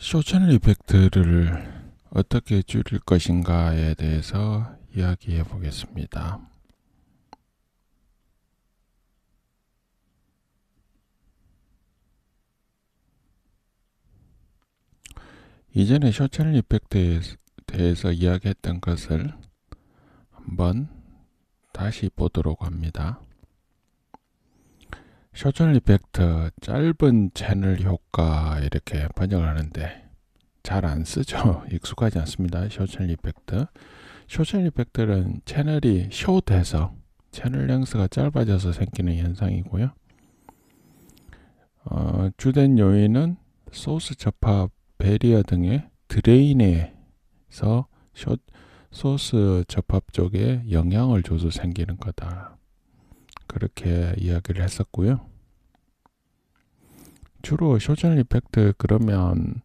쇼채널 이펙트를 어떻게 줄일 것인가에 대해서 이야기해 보겠습니다. 이전에 쇼채널 이펙트에 대해서 이야기했던 것을 한번 다시 보도록 합니다. 쇼채널 이펙트 짧은 채널 효과 이렇게 번역을 하는데 잘 안 쓰죠. 익숙하지 않습니다. 쇼채널 이펙트. 쇼채널 이펙트는 채널이 숏해서 채널 랭스가 짧아져서 생기는 현상이고요. 주된 요인은 소스 접합 배리어 등의 드레인에서 소스 접합 쪽에 영향을 줘서 생기는 거다. 그렇게 이야기를 했었고요. 주로 쇼채널 이펙트 그러면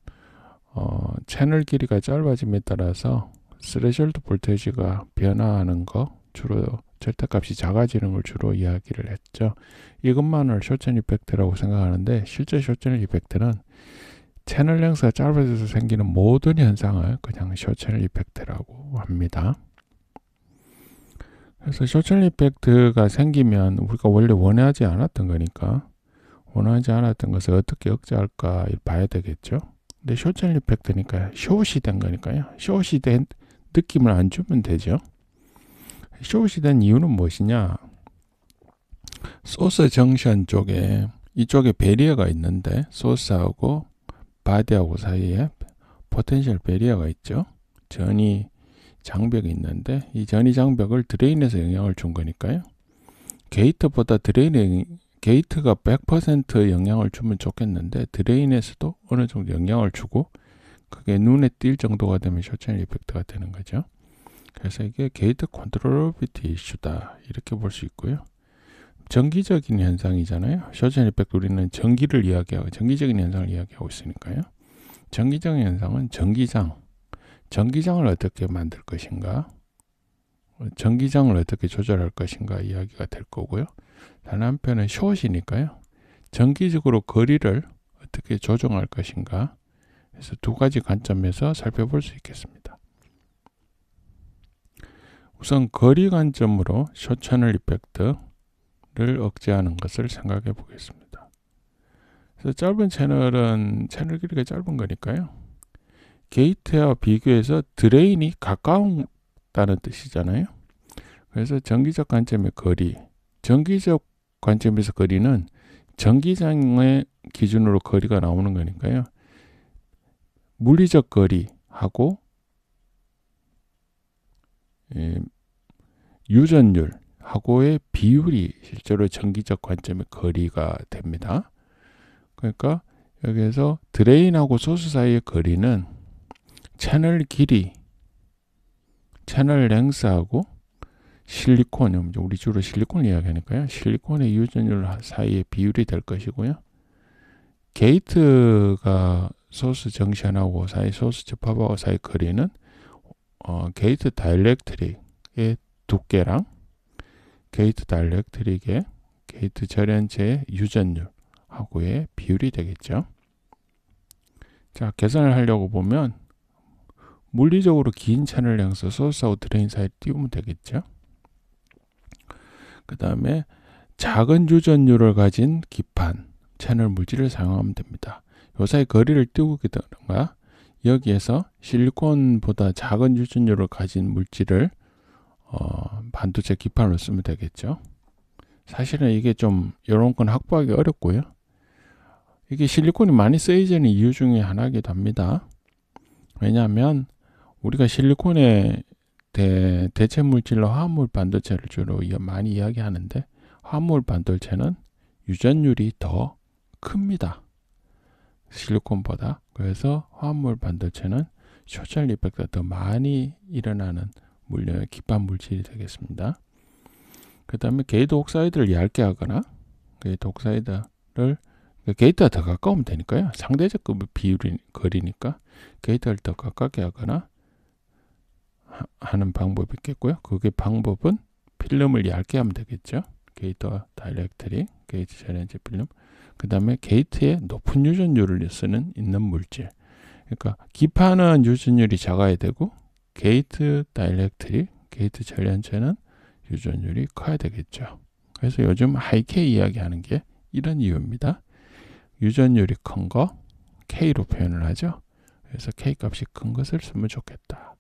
채널 길이가 짧아짐에 따라서 스레셜드 볼테이지가 변화하는 거, 주로 절대값이 작아지는 걸 주로 이야기를 했죠. 이것만을 쇼채널 이펙트라고 생각하는데 실제 쇼채널 이펙트는 채널 랭스가 짧아져서 생기는 모든 현상을 그냥 쇼채널 이펙트라고 합니다. 그래서 쇼채널 이펙트가 생기면 우리가 원래 원하지 않았던 거니까 원하지 않았던 것을 어떻게 억제할까 봐야 되겠죠. 근데 쇼채널 이펙트니까 숏이 된 거니까요. 숏이 된 느낌을 안 주면 되죠. 숏이 된 이유는 무엇이냐? 소스 정션 쪽에 이쪽에 배리어가 있는데 소스하고 바디하고 사이에 포텐셜 배리어가 있죠. 전이 장벽이 있는데 이 전이 장벽을 드레인에서 영향을 준 거니까요. 게이트보다 게이트가 100% 영향을 주면 좋겠는데 드레인에서도 어느 정도 영향을 주고 그게 눈에 띌 정도가 되면 쇼채널 이펙트가 되는 거죠. 그래서 이게 게이트 컨트롤러비티 이슈다 이렇게 볼 수 있고요. 정기적인 현상이잖아요. 쇼채널 이펙트 우리는 전기를 이야기하고 정기적인 현상을 이야기하고 있으니까요. 정기적인 현상은 전기장을 어떻게 만들 것인가, 전기장을 어떻게 조절할 것인가 이야기가 될 거고요. 다른 한편은 숏이니까요. 정기적으로 거리를 어떻게 조정할 것인가, 그래서 두 가지 관점에서 살펴볼 수 있겠습니다. 우선 거리 관점으로 숏채널 이펙트를 억제하는 것을 생각해 보겠습니다. 그래서 짧은 채널은 채널 길이가 짧은 거니까요. 게이트와 비교해서 드레인이 가까운다는 뜻이잖아요. 그래서 전기적 관점의 거리, 전기적 관점에서 거리는 전기장의 기준으로 거리가 나오는 거니까요. 물리적 거리하고 유전율하고의 비율이 실제로 전기적 관점의 거리가 됩니다. 그러니까 여기에서 드레인하고 소스 사이의 거리는 채널 길이, 채널 랭스하고 실리콘, 우리 주로 실리콘 이야기하니까요. 실리콘의 유전율 사이의 비율이 될 것이고요. 게이트가 소스 정션하고 소스 접합하고 사이 거리는 게이트 다이렉트릭의 두께랑 게이트 다이렉트릭의 게이트 절연체의 유전율하고의 비율이 되겠죠. 자, 계산을 하려고 보면 물리적으로 긴 채널 랭스 소스하고 드레인 사이를 띄우면 되겠죠. 그 다음에 작은 유전율을 가진 기판, 채널 물질을 사용하면 됩니다. 요 사이 거리를 띄우게 되는가, 여기에서 실리콘보다 작은 유전율을 가진 물질을 반도체 기판으로 쓰면 되겠죠. 사실은 이게 좀 이런 건 확보하기 어렵고요. 이게 실리콘이 많이 쓰여지는 이유 중에 하나이기도 합니다. 왜냐하면 우리가 실리콘의 대체 물질로 화합물 반도체를 주로 많이 이야기하는데 화합물 반도체는 유전율이 더 큽니다. 실리콘보다. 그래서 화합물 반도체는 쇼채널 이펙트가 더 많이 일어나는 기판 물질이 되겠습니다. 그 다음에 게이트 옥사이드를 얇게 하거나 게이트 옥사이드를 게이트가 더 가까우면 되니까요. 상대적 비율이 거리니까 게이트를 더 가깝게 하거나 하는 방법이 있겠고요. 그게 방법은 필름을 얇게 하면 되겠죠. 게이트 다이렉트릭, 게이트 절연체 필름. 그 다음에 게이트에 높은 유전율을 있는 물질. 그러니까 기판은 유전율이 작아야 되고 게이트 다이렉트릭, 게이트 전련체는 유전율이 커야 되겠죠. 그래서 요즘 하이K 이야기하는 게 이런 이유입니다. 유전율이 큰 거 K로 표현을 하죠. 그래서 K 값이 큰 것을 쓰면 좋겠다.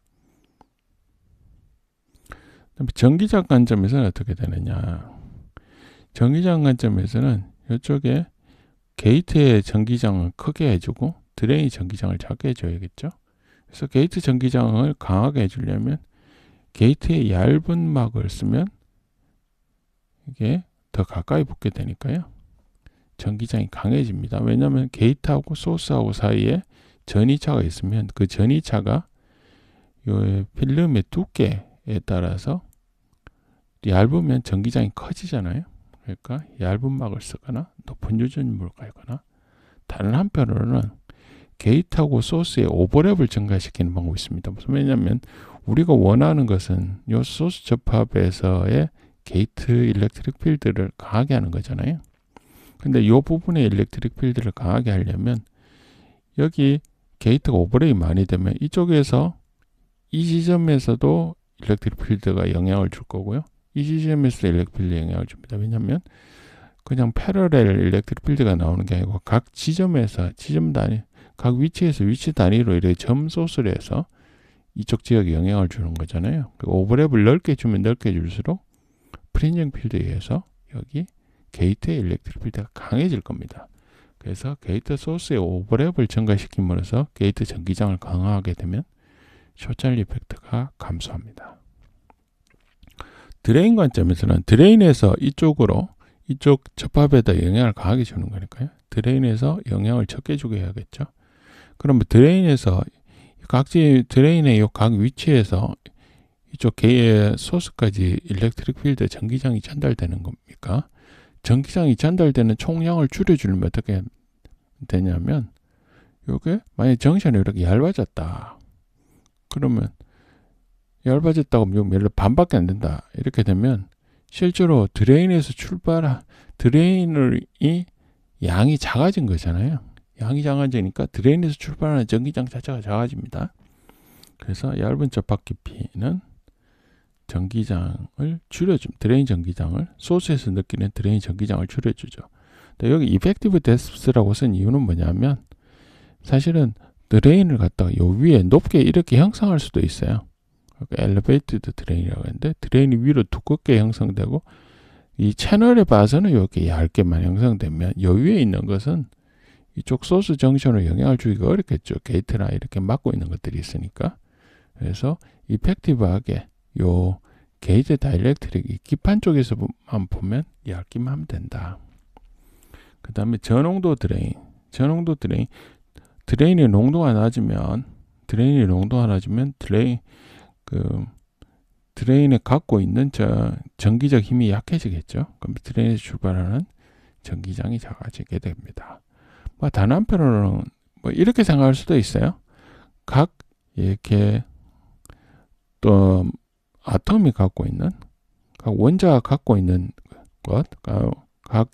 그다음에 전기장 관점에서는 어떻게 되느냐. 전기장 관점에서는 이쪽에 게이트의 전기장을 크게 해주고 드레인 전기장을 작게 해줘야겠죠. 그래서 게이트 전기장을 강하게 해주려면 게이트에 얇은 막을 쓰면 이게 더 가까이 붙게 되니까요. 전기장이 강해집니다. 왜냐하면 게이트하고 소스하고 사이에 전이차가 있으면 그 전이차가 이 필름의 두께에 따라서 얇으면 전기장이 커지잖아요. 그러니까 얇은 막을 쓰거나 높은 유전물을 깔거나, 다른 한편으로는 게이트하고 소스의 오버랩을 증가시키는 방법이 있습니다. 왜냐하면 우리가 원하는 것은 이 소스 접합에서의 게이트 일렉트릭 필드를 강하게 하는 거잖아요. 근데 이 부분의 일렉트릭 필드를 강하게 하려면 여기 게이트가 오버랩이 많이 되면 이쪽에서 이 지점에서도 일렉트릭 필드가 영향을 줄 거고요. 이 지점에서도 일렉트릭 필드에 영향을 줍니다. 왜냐하면 그냥 패러렐 일렉트릭 필드가 나오는 게 아니고 각 지점에서 지점 단위, 각 위치에서 위치 단위로 이렇게 점 소스를 해서 이쪽 지역에 영향을 주는 거잖아요. 오버랩을 넓게 주면 넓게 줄수록 프린징 필드에 의해서 여기 게이트의 일렉트릭 필드가 강해질 겁니다. 그래서 게이트 소스의 오버랩을 증가시킴으로써 게이트 전기장을 강화하게 되면 숏찰리 이펙트가 감소합니다. 드레인 관점에서는 드레인에서 이쪽으로 이쪽 접합에다 영향을 강하게 주는 거니까요. 드레인에서 영향을 적게 주게 해야겠죠. 그러면 드레인에서 드레인의 각 위치에서 이쪽 게이의 소스까지 일렉트릭 필드 전기장이 전달되는 겁니까? 전기장이 전달되는 총량을 줄여주려면 어떻게 되냐면, 요게 만약 정션이 이렇게 얇아졌다. 그러면 얇아졌다고 하면 예를 들어 반밖에 안 된다. 이렇게 되면 실제로 드레인에서 드레인이 양이 작아진 거잖아요. 양이 작아지니까 드레인에서 출발하는 전기장 자체가 작아집니다. 그래서 얇은 접합 깊이는 전기장을 줄여줍니다. 드레인 전기장을, 소스에서 느끼는 드레인 전기장을 줄여주죠. 근데 여기 이펙티브 데스프스라고 쓴 이유는 뭐냐면, 사실은 드레인을 갖다가 요 위에 높게 이렇게 형성할 수도 있어요. 그러니까 엘리베이티드 드레인이라고 하는데, 드레인이 위로 두껍게 형성되고 이 채널에 봐서는 이렇게 얇게만 형성되면 요 위에 있는 것은 이쪽 소스 정션으로 영향을 주기가 어렵겠죠. 게이트나 이렇게 막고 있는 것들이 있으니까. 그래서 이펙티브하게 요 게이트 다이렉트릭 기판 쪽에서만 보면 얇기만 하면 된다. 그 다음에 저농도 드레인. 드레인의 농도가 낮으면 드레인에 갖고 있는 전기적 힘이 약해지겠죠. 그럼 드레인에서 출발하는 전기장이 작아지게 됩니다. 단 한편으로는 이렇게 생각할 수도 있어요. 각 이렇게 또 아톰이 갖고 있는, 각 원자가 갖고 있는 것, 각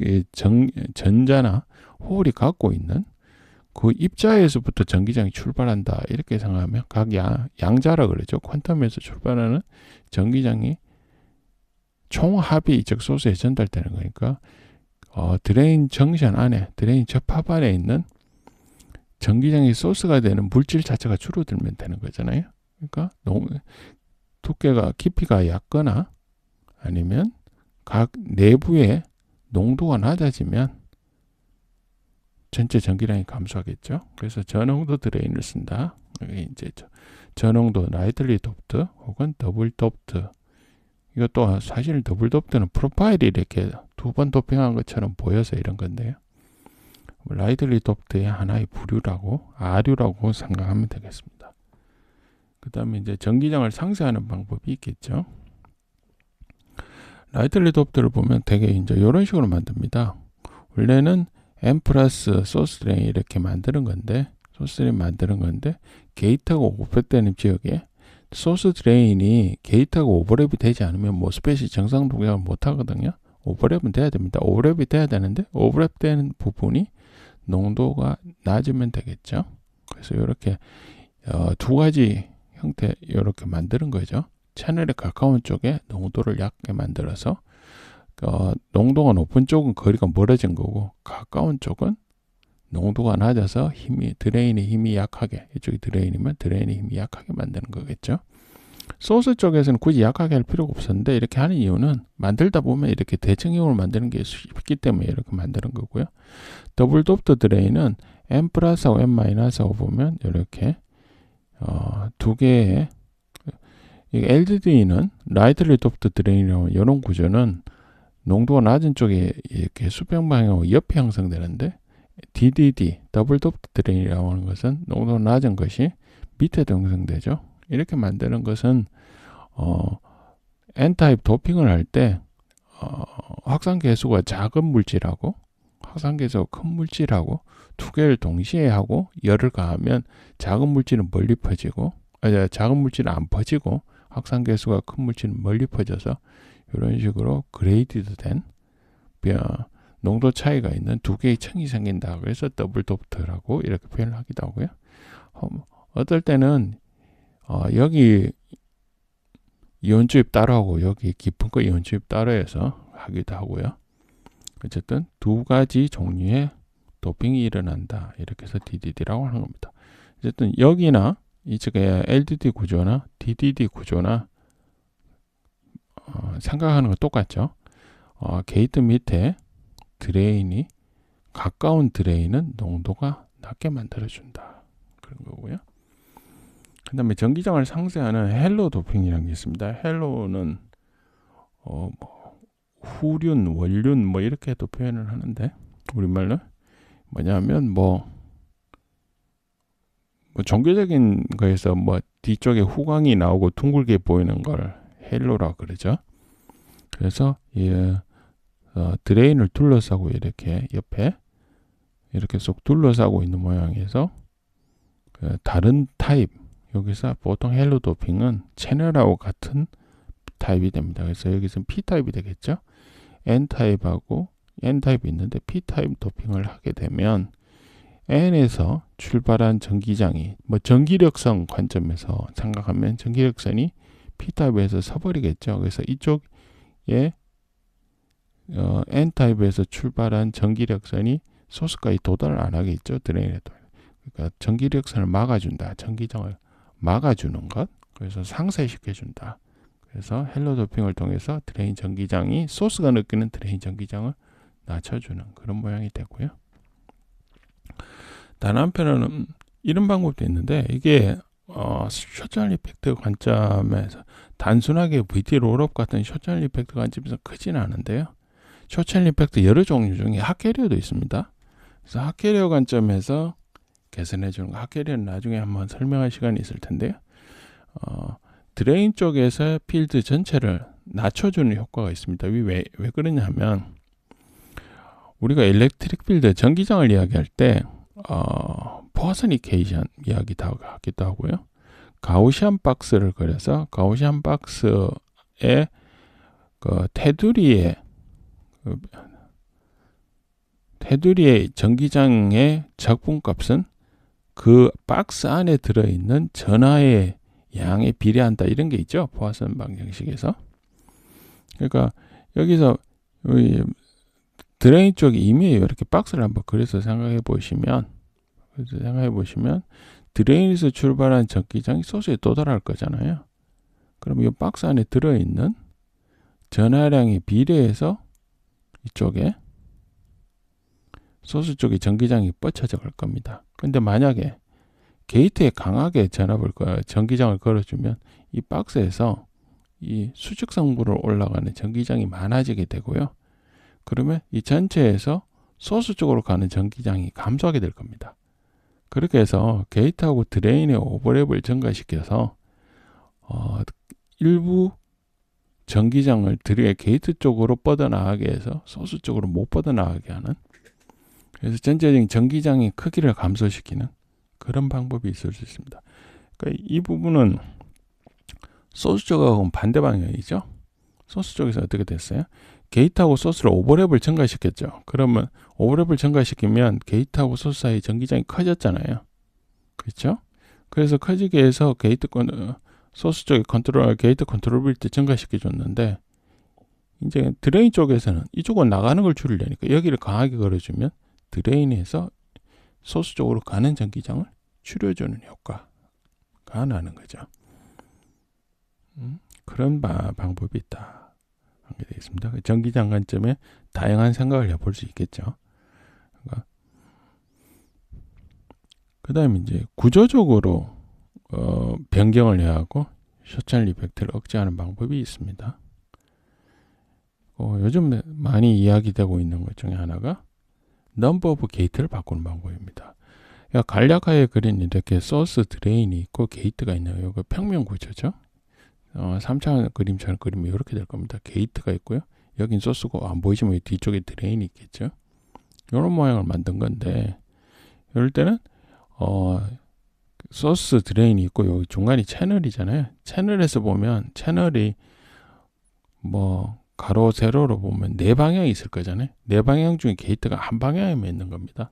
전자나 홀이 갖고 있는 그 입자에서부터 전기장이 출발한다. 이렇게 생각하면 각 양자라 그러죠. 퀀텀에서 출발하는 전기장이 총합이 이쪽 소스에 전달되는 거니까 드레인 정션 안에, 드레인 접합 안에 있는 전기장이 소스가 되는 물질 자체가 줄어들면 되는 거잖아요. 그러니까 두께가, 깊이가 얕거나 아니면 각 내부의 농도가 낮아지면 전체 전기량이 감소하겠죠. 그래서 저농도 드레인을 쓴다. 여기 이제 저농도 라이틀리 도프트 혹은 더블 도프트. 이것도 사실 더블 도프트는 프로파일이 이렇게 두 번 도핑한 것처럼 보여서 이런 건데요. 라이틀리 도프트의 하나의 부류라고, 아류라고 생각하면 되겠습니다. 그 다음에 이제 전기장을 상쇄하는 방법이 있겠죠. 라이틀리 도프트를 보면 되게 이제 이런 식으로 만듭니다. 원래는 M 플러스 소스 드레인 이렇게 만드는 건데, 게이트하고 오버랩되는 지역에 소스 드레인이 게이트하고 오버랩이 되지 않으면 모스펫이 정상 동작을 못 하거든요. 오버랩은 돼야 됩니다. 오버랩이 돼야 되는데 오버랩되는 부분이 농도가 낮으면 되겠죠. 그래서 이렇게 두 가지 형태 이렇게 만드는 거죠. 채널에 가까운 쪽에 농도를 얕게 만들어서 농도가 높은 쪽은 거리가 멀어진 거고 가까운 쪽은 농도가 낮아서 드레인의 힘이 약하게, 이쪽이 드레인이면 드레인의 힘이 약하게 만드는 거겠죠. 소스 쪽에서는 굳이 약하게 할 필요가 없었는데 이렇게 하는 이유는 만들다 보면 이렇게 대칭형으로 만드는 게 쉽기 때문에 이렇게 만드는 거고요. 더블 도프트 드레인은 N 플러스하고 N 마이너스하고 보면 이렇게 두 개의 LDD는 라이트리 도프트 드레인이라고 이런 구조는 농도가 낮은 쪽에 이렇게 수평 방향으로 옆에 형성되는데 DDD 더블 도프트 드레인이라고 하는 것은 농도가 낮은 것이 밑에도 형성되죠. 이렇게 만드는 것은 N타입 도핑을 할 때 확산 계수가 작은 물질하고 확산 계수가 큰 물질하고 두 개를 동시에 하고 열을 가하면 작은 물질은 멀리 퍼지고 작은 물질은 안 퍼지고 확산 계수가 큰 물질은 멀리 퍼져서 이런 식으로 그레이디드 된 농도 차이가 있는 두 개의 층이 생긴다. 그래서 더블 도프트라고 이렇게 표현을 하기도 하고요. 어떨 때는 여기 이온 주입 따로 하고 여기 깊은 거 이온 주입 따로 해서 하기도 하고요. 어쨌든 두 가지 종류의 도핑이 일어난다. 이렇게 해서 DDD라고 하는 겁니다. 어쨌든 여기나 이쪽에 LDD 구조나 DDD 구조나 생각하는 건 똑같죠. 게이트 밑에 드레인이 가까운 드레인은 농도가 낮게 만들어준다. 그런 거고요. 그 다음에 전기장을 상쇄하는 헬로 도핑이라는 게 있습니다. 헬로는 후륜, 원륜 이렇게도 표현을 하는데 우리말로 뭐냐면 종교적인 거에서 뒤쪽에 후광이 나오고 둥글게 보이는 걸 헬로라고 그러죠. 그래서 드레인을 둘러싸고 이렇게 옆에 이렇게 쏙 둘러싸고 있는 모양에서 다른 타입 여기서 보통 헬로 도핑은 채널하고 같은 타입이 됩니다. 그래서 여기서는 P타입이 되겠죠. N타입하고 N타입이 있는데 P타입 도핑을 하게 되면 N에서 출발한 전기장이 전기력성 관점에서 생각하면 전기력선이 P타입에서 서버리겠죠. 그래서 이쪽에 N타입에서 출발한 전기력선이 소스까지 도달을 안 하겠죠. 드레인에도. 그러니까 전기력선을 막아준다. 전기장을 막아주는 것. 그래서 상쇄시켜준다. 그래서 헬로 도핑을 통해서 드레인 전기장이 소스가 느끼는 드레인 전기장을 낮춰주는 그런 모양이 되고요. 다른 한편으로는 이런 방법도 있는데 이게 숏전리 이펙트 관점에서 단순하게 VT 롤업 같은 숏전리 이펙트 관점에서 크지는 않은데요. 숏전리 이펙트 여러 종류 중에 핫캐리어도 있습니다. 그래서 핫캐리어 관점에서 개선해 주는 거. 핫캐리어는 나중에 한번 설명할 시간이 있을 텐데요. 드레인 쪽에서 필드 전체를 낮춰주는 효과가 있습니다. 왜 그러냐 하면 우리가 일렉트릭 필드 전기장을 이야기할 때 퍼스니케이션 이야기도 하기도 하고요. 가우시안 박스를 그려서 가우시안 박스의 테두리의 전기장의 적분값은 그 박스 안에 들어있는 전하의 양에 비례한다. 이런 게 있죠. 포화선 방정식에서. 그러니까 여기서 드레인 쪽에 이미 이렇게 박스를 한번 그려서 생각해 보시면 드레인에서 출발한 전기장이 소스에 도달할 거잖아요. 그럼 이 박스 안에 들어있는 전하량에 비례해서 이쪽에 소스 쪽에 전기장이 뻗쳐져 갈 겁니다. 근데 만약에 게이트에 강하게 전기장을 걸어주면 이 박스에서 이 수직 성분으로 올라가는 전기장이 많아지게 되고요. 그러면 이 전체에서 소스 쪽으로 가는 전기장이 감소하게 될 겁니다. 그렇게 해서 게이트하고 드레인의 오버랩을 증가시켜서 일부 전기장을 게이트 쪽으로 뻗어나가게 해서 소스 쪽으로 못 뻗어나가게 하는, 그래서 전체적인 전기장의 크기를 감소시키는 그런 방법이 있을 수 있습니다. 그러니까 이 부분은 소스 쪽하고는 반대 방향이죠. 소스 쪽에서 어떻게 됐어요? 게이트하고 소스를 오버랩을 증가시켰죠. 그러면 오버랩을 증가시키면 게이트하고 소스 사이 전기장이 커졌잖아요. 그렇죠? 그래서 커지게 해서 소스 쪽에 게이트 컨트롤빌트 증가시켜 줬는데, 이제 드레인 쪽에서는 이쪽은 나가는 걸 줄이려니까 여기를 강하게 걸어주면 드레인에서 소스 쪽으로 가는 전기장을 줄여주는 효과가 나는 거죠. 그런 방법이 있다 하게 되어 있습니다. 전기장 관점에 다양한 생각을 해볼 수 있겠죠. 그 다음에 이제 구조적으로 변경을 해야 하고 쇼찬 이펙트를 억제하는 방법이 있습니다. 요즘 많이 이야기되고 있는 것 중에 하나가 넘버 오브 게이트를 바꾸는 방법입니다. 그러니까 간략하게 그린 이렇게 소스 드레인이 있고 게이트가 있네요. 이거 평면 구조죠. 3차 그림처럼 그리면 이렇게 될 겁니다. 게이트가 있고요. 여긴 소스고 안 보이지만 뒤쪽에 드레인이 있겠죠. 이런 모양을 만든 건데, 이럴 때는 소스 드레인이 있고 여기 중간이 채널이잖아요. 채널에서 보면 채널이 가로 세로로 보면 네 방향이 있을 거잖아요. 네 방향 중에 게이트가 한 방향에만 있는 겁니다.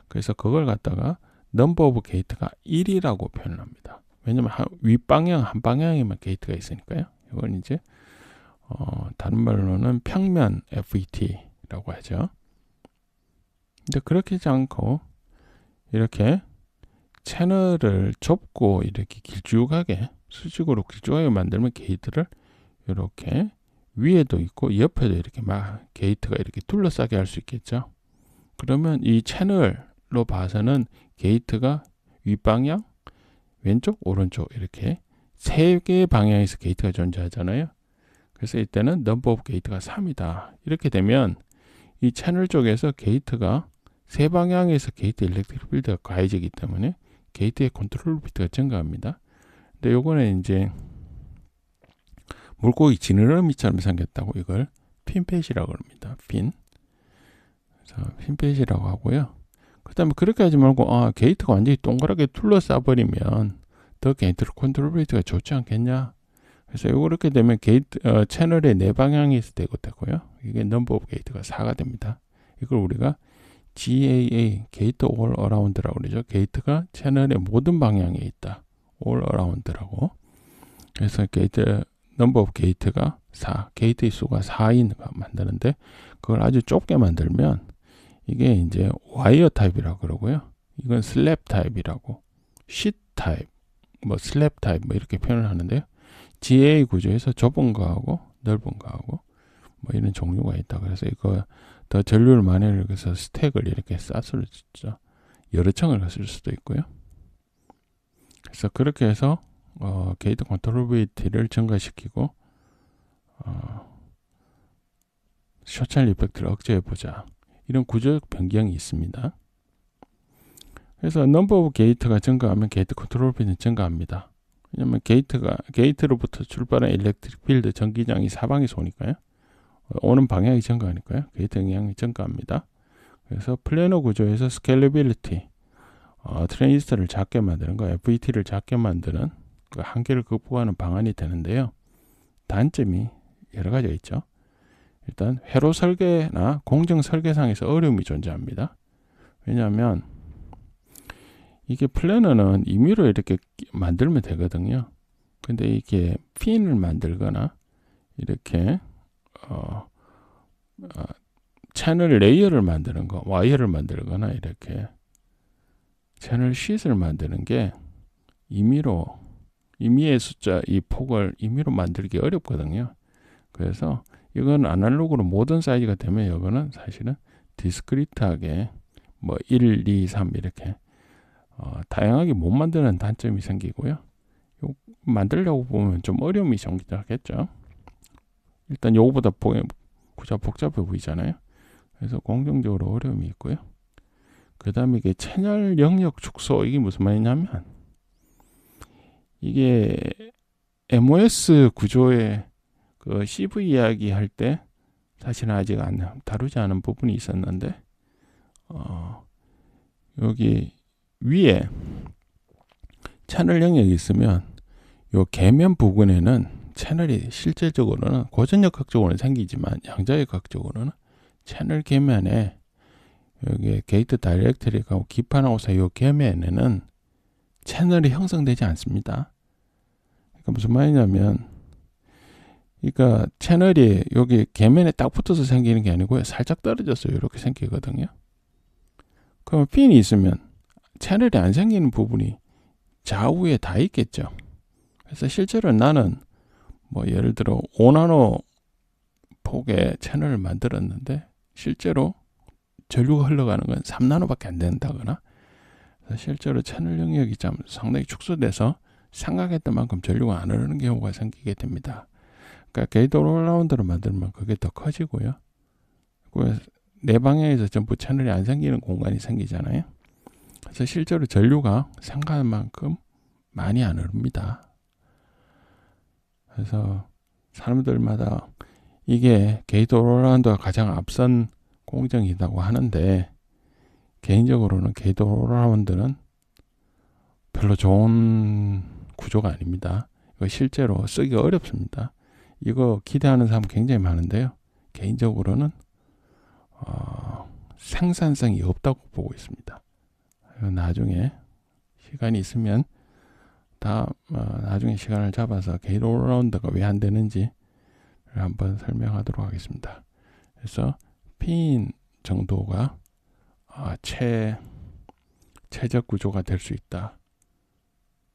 그래서 그걸 갖다가 넘버 오브 게이트가 1이라고 표현을 합니다. 왜냐면 윗방향 한 방향에만 게이트가 있으니까요. 이건 이제 다른 말로는 평면 FET라고 하죠. 근데 그렇게 하지 않고 이렇게 채널을 좁고 이렇게 길쭉하게 수직으로 길쭉하게 만들면 게이트를 이렇게 위에도 있고 옆에도 이렇게 막 게이트가 이렇게 둘러싸게 할 수 있겠죠. 그러면 이 채널로 봐서는 게이트가 윗방향, 왼쪽, 오른쪽 이렇게 세 개의 방향에서 게이트가 존재하잖아요. 그래서 이때는 넘버 오브 게이트가 3이다. 이렇게 되면 이 채널 쪽에서 게이트가 세 방향에서 게이트 일렉트릭 필드가 가해지기 때문에 게이트의 컨트롤 비트가 증가합니다. 근데 요거는 이제 물고기 지느러미처럼 생겼다고 이걸 핀펫이라고 합니다. 핀펫이라고 하고요. 그 다음에 그렇게 하지 말고 게이트가 완전히 동그랗게 둘러싸 버리면 더 게이트 컨트롤 비트가 좋지 않겠냐. 그래서 이렇게 되면 채널의 네 방향이 있을 되고요. 이게 넘버 오브 게이트가 4가 됩니다. 이걸 우리가 GAA, 게이트 올 어라운드라고 그러죠. 게이트가 채널의 모든 방향에 있다. 올 어라운드라고. 그래서 넘버 오브 게이트가 4, 게이트의 수가 4인 만드는데, 그걸 아주 좁게 만들면 이게 이제 와이어 타입이라고 그러고요. 이건 슬랩 타입이라고, 쉿 타입, 슬랩 타입 이렇게 표현을 하는데요. GA 구조에서 좁은 거하고 넓은 거하고 이런 종류가 있다. 그래서 이거 더 전류를 많이 넣어서 스택을 이렇게 쌓을 수 있죠. 여러 층을 쓸 수도 있고요. 그래서 그렇게 해서 게이트 컨트롤비티를 증가시키고 쇼찬 이펙트를 억제해보자. 이런 구조적 변경이 있습니다. 그래서 넘버 오브 게이트가 증가하면 게이트 컨트롤비는 증가합니다. 왜냐하면 게이트로부터 출발한 일렉트릭 필드 전기장이 사방에서 오니까요. 오는 방향이 증가하니까요. 게이트 영향이 증가합니다. 그래서 플래너 구조에서 스케일러빌리티, 트랜지스터를 작게 만드는 거, FET를 작게 만드는 그 한계를 극복하는 방안이 되는데요. 단점이 여러 가지가 있죠. 일단 회로 설계나 공정 설계상에서 어려움이 존재합니다. 왜냐하면 이게 플래너는 임의로 이렇게 만들면 되거든요. 근데 이게 핀을 만들거나 이렇게 채널 레이어를 만드는 거, 와이어를 만들거나 이렇게 채널 쉿을 만드는 게 임의의 숫자, 이 폭을 임의로 만들기 어렵거든요. 그래서 이건 아날로그로 모든 사이즈가 되면 이거는 사실은 디스크리트하게 1, 2, 3 이렇게 다양하게 못 만드는 단점이 생기고요. 만들려고 보면 좀 어려움이 생기겠죠. 일단 요거보다 구조가 복잡해 보이잖아요. 그래서 공정적으로 어려움이 있고요. 그 다음에 이게 채널 영역 축소, 이게 무슨 말이냐면 이게 MOS 구조의 그 CV 이야기 할 때 사실은 아직 다루지 않은 부분이 있었는데 여기 위에 채널 영역이 있으면 요 계면 부분에는 채널이 실질적으로는 고전역학적으로는 생기지만 양자역학적으로는 채널 계면에 여기 게이트 다이렉트릭하고 기판하고 사이 요 계면에는 채널이 형성되지 않습니다. 그러니까 무슨 말이냐면, 그러니까 채널이 여기 계면에 딱 붙어서 생기는 게 아니고요. 살짝 떨어져서 이렇게 생기거든요. 그럼 핀이 있으면 채널이 안 생기는 부분이 좌우에 다 있겠죠. 그래서 실제로 나는 뭐 예를 들어 5나노 폭의 채널을 만들었는데 실제로 전류가 흘러가는 건 3나노밖에 안 된다거나, 실제로 채널 영역이 좀 상당히 축소돼서 생각했던 만큼 전류가 안 흐르는 경우가 생기게 됩니다. 그러니까 게이트 올라운드를 만들면 그게 더 커지고요. 네 방향에서 전부 채널이 안 생기는 공간이 생기잖아요. 그래서 실제로 전류가 생각한 만큼 많이 안 흐릅니다. 그래서 사람들마다 이게 게이트 올라운드가 가장 앞선 공정이라고 하는데, 개인적으로는 게이트 올라운드는 별로 좋은 구조가 아닙니다. 이거 실제로 쓰기 어렵습니다. 이거 기대하는 사람 굉장히 많은데요. 개인적으로는 생산성이 없다고 보고 있습니다. 나중에 시간이 있으면 나중에 시간을 잡아서 게이트 올라운드가 왜 안 되는지 한번 설명하도록 하겠습니다. 그래서 핀 정도가 최적 구조가 될 수 있다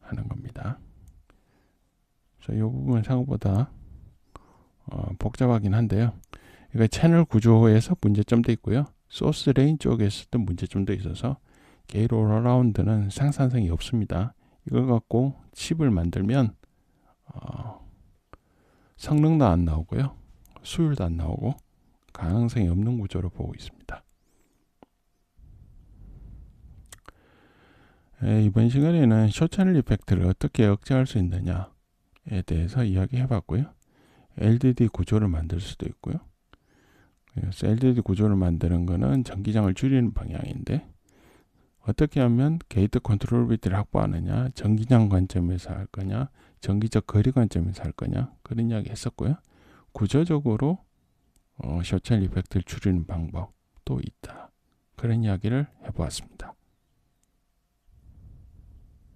하는 겁니다. 그래서 이 부분은 생각보다 복잡하긴 한데요. 이거 채널 구조에서 문제점도 있고요. 소스 레인 쪽에서도 문제점도 있어서 게이트 올라운드는 생산성이 없습니다. 이걸 갖고 칩을 만들면 성능도 안 나오고요. 수율도 안 나오고 가능성이 없는 구조로 보고 있습니다. 이번 시간에는 숏채널 이펙트를 어떻게 억제할 수 있느냐에 대해서 이야기해 봤고요. LDD 구조를 만들 수도 있고요. 그래서 LDD 구조를 만드는 거는 전기장을 줄이는 방향인데, 어떻게 하면 게이트 컨트롤 비트를 확보하느냐, 전기장 관점에서 할 거냐, 전기적 거리 관점에서 할 거냐, 그런 이야기 했었고요. 구조적으로 숏채널 이펙트를 줄이는 방법도 있다, 그런 이야기를 해보았습니다.